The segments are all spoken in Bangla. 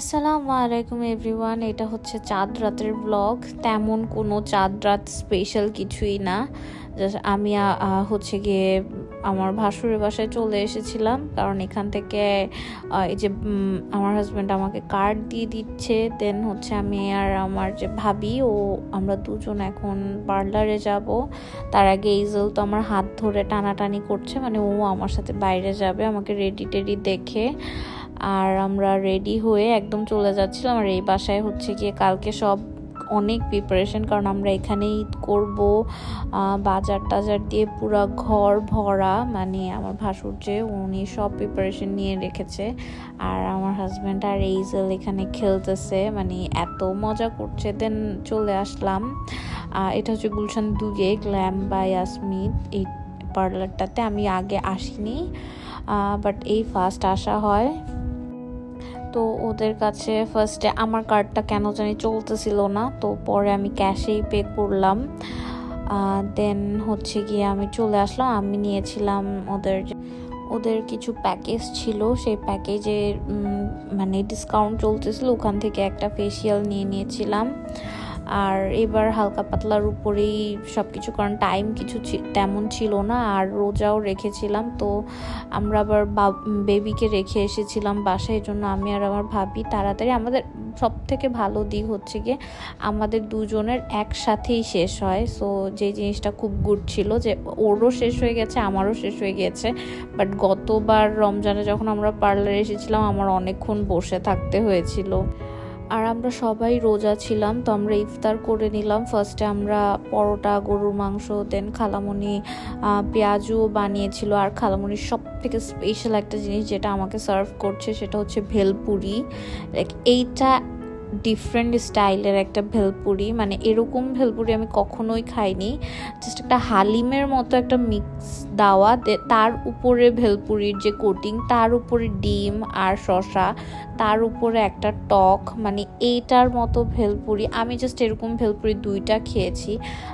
আসসালামু আলাইকুম এভরিওয়ান। এটা হচ্ছে চাঁদ রাতের ব্লগ। তেমন কোনো চাঁদ রাত স্পেশাল কিছুই না। জাস্ট আমি হচ্ছে গিয়ে আমার ভাসুরের বাসায় চলে এসেছিলাম, কারণ এখান থেকে এই যে আমার হাজব্যান্ড আমাকে কার্ড দিয়ে দিচ্ছে। দেন হচ্ছে আমি আর আমার যে ভাবি আমরা দুজন এখন পার্লারে যাব। তার আগে ইজল তো আমার হাত ধরে টানাটানি করছে, মানে ও আমার সাথে বাইরে যাবে আমাকে রেডি টেডি দেখে। আর আমরা রেডি হয়ে একদম চলে যাচ্ছিলাম। আর এই বাসায় হচ্ছে গিয়ে কালকে সব অনেক প্রিপারেশন, কারণ আমরা এখানে ঈদ করবো। বাজার টাজার দিয়ে পুরো ঘর ভরা, মানে আমার ভাসুর যে উনি সব প্রিপারেশন নিয়ে রেখেছে। আর আমার হাজব্যান্ড আর এইজেল এখানে খেলতেছে, মানে এত মজা করছে। দেন চলে আসলাম। এটা হচ্ছে গুলশান দুগে গ্ল্যাম বাই ইয়াসমিন। এই পার্লারটাতে আমি আগে আসিনি, বাট এই ফার্স্ট আসা হয়। তো ওদের কাছে ফার্স্টে আমার কার্ডটা কেন জানি চলতেছিল না, তো পরে আমি ক্যাশেই পে করলাম। দেন হচ্ছে গিয়ে আমি চলে আসলাম। আমি নিয়েছিলাম ওদের কিছু প্যাকেজ ছিল, সেই প্যাকেজে মানে ডিসকাউন্ট চলতেছিল, ওখান থেকে একটা ফেসিয়াল নিয়েছিলাম। আর এবার হালকা পাতলার উপরেই সব কিছু, কারণ টাইম কিছু তেমন ছিল না, আর রোজাও রেখেছিলাম। তো আমরা আবার বেবিকে রেখে এসেছিলাম বাসায়, এই জন্য আমি আর আমার ভাবি তাড়াতাড়ি। আমাদের সব থেকে ভালো দিক হচ্ছে গিয়ে আমাদের দুজনের একসাথেই শেষ হয়। সো যে জিনিসটা খুব গুড ছিল যে ওরও শেষ হয়ে গেছে, আমারও শেষ হয়ে গিয়েছে। বাট গতবার রমজানে যখন আমরা পার্লারে এসেছিলাম আমার অনেকক্ষণ বসে থাকতে হয়েছিল। আর আমরা সবাই রোজা ছিলাম, তো আমরা ইফতার করে নিলাম। ফার্স্টে আমরা পরোটা, গরুর মাংস, দেন খালামণি পেঁয়াজও বানিয়েছিল। আর খালামণির সব থেকে স্পেশাল একটা জিনিস যেটা আমাকে সার্ভ করছে সেটা হচ্ছে ভেলপুরি। লাইক এইটা ডিফারেন্ট স্টাইলের একটা ভেলপুরি, মানে এরকম ভেলপুরি আমি কখনোই খাইনি। জাস্ট একটা হালিমের মতো একটা মিক্স দেওয়া, তার উপরে ভেলপুরির যে কোটিং, তার উপরে ডিম আর শসা, তার উপরে একটা টক, মানে এইটার মতো ভেলপুরি আমি জাস্ট এরকম ভেলপুরি 2টা খেয়েছি।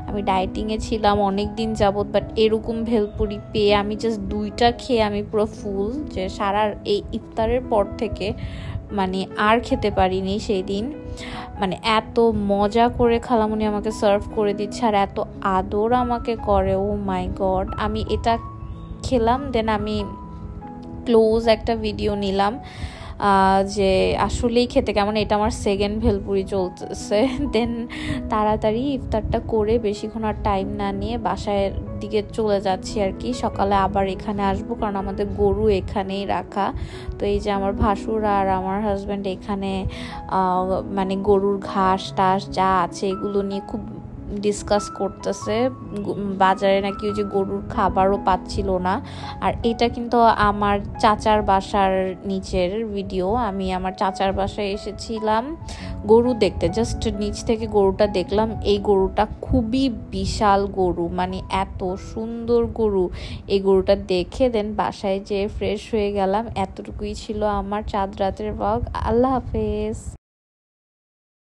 আমি ডায়েটিংয়ে ছিলাম অনেক দিন যাবত, বাট এরকম ভেলপুরি পেয়ে আমি জাস্ট 2টা খেয়ে আমি পুরো ফুল, যে সারা এই ইফতারের পর থেকে মানে আর খেতে পারিনি সেই দিন। মানে এত মজা করে খালামণি আমাকে সার্ভ করে দিচ্ছে আর এত আদর আমাকে করে, ও মাই গড। আমি এটা খেলাম, দেন আমি ক্লোজ একটা ভিডিও নিলাম যে আসলেই খেতে কেমন। এটা আমার সেকেন্ড ভেলপুরি চলতেছে। দেন তাড়াতাড়ি ইফতারটা করে বেশিক্ষণ আর টাইম না নিয়ে বাসায় দিকে চলে যাচ্ছি আর কি। সকালে আবার এখানে আসবো, কারণ আমাদের গরু এখানেই রাখা। তো এই যে আমার ভাসুর আর আমার হাজব্যান্ড এখানে মানে গরুর ঘাস টাস যা আছে এগুলো নিয়ে খুব ডিসকাস করতেছে। বাজারে নাকি ওই যে গরুর খাবারও পাচ্ছিল না। আর এটা কিন্তু আমার চাচার বাসার নিচের ভিডিও। আমি আমার চাচার বাসায় এসেছিলাম গরু দেখতে, জাস্ট নিচ থেকে গরুটা দেখলাম। এই গরুটা খুবই বিশাল গরু, মানে এত সুন্দর গরু। এই গরুটা দেখে দেন বাসায় যেয়ে ফ্রেশ হয়ে গেলাম। এতটুকুই ছিল আমার চাঁদ রাতের ব্লগ। আল্লাহ হাফেজ।